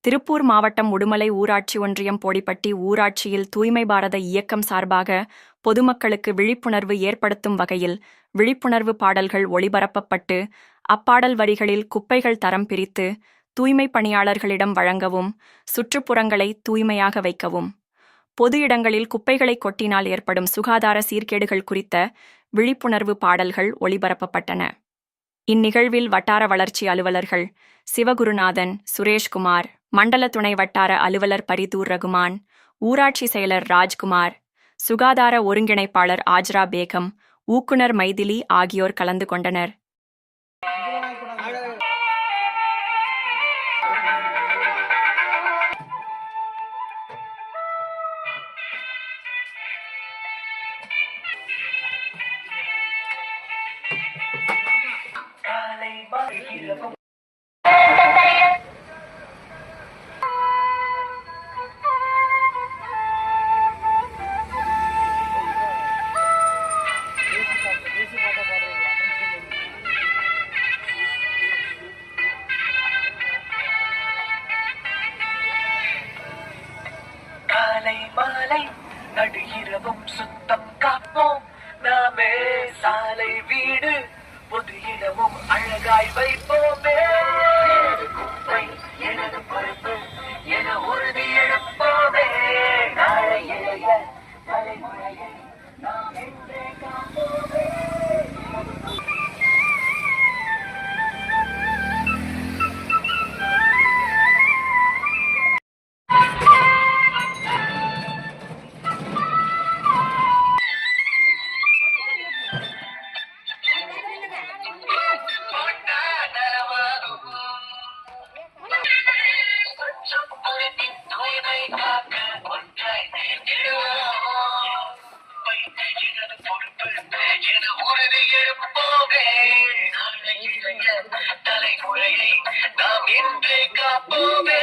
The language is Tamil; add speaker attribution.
Speaker 1: திருப்பூர் மாவட்டம் உடுமலை ஊராட்சி ஒன்றியம் போடிப்பட்டி ஊராட்சியில் தூய்மை பாரத இயக்கம் சார்பாக பொதுமக்களுக்கு விழிப்புணர்வு ஏற்படுத்தும் வகையில் விழிப்புணர்வு பாடல்கள் ஒளிபரப்பப்பட்டு, அப்பாடல் வரிகளில் குப்பைகள் தரம் பிரித்து தூய்மை பணியாளர்களிடம் வழங்கவும், சுற்றுப்புறங்களை தூய்மையாக வைக்கவும், பொது இடங்களில் குப்பைகளை கொட்டினால் ஏற்படும் சுகாதார சீர்கேடுகள் குறித்த விழிப்புணர்வு பாடல்கள் ஒளிபரப்பப்பட்டன. இந்நிகழ்வில் வட்டார வளர்ச்சி அலுவலர்கள் சிவகுருநாதன், சுரேஷ்குமார், மண்டல துணை வட்டார அலுவலர் பரிதூர் ரகுமான், ஊராட்சி செயலர் ராஜ்குமார், சுகாதார ஒருங்கிணைப்பாளர் ஆஜ்ரா பேகம், ஊக்குனர் மைதிலி ஆகியோர் கலந்து கொண்டனர்.
Speaker 2: காலை மாலை நடுகிறவும் சுத்தம் காப்போம் நாமே, சாலை வீடு பொது இடமும் அழகாய் வைப்போமே. எனது குப்பை எனது பொறுப்பு என உறுதி எடுப்போமே. நாளை இளைய தலைமுறையை நாம் என்றே காப்போமே. தலைமுறையை நாம் இன்றே காப்போமே.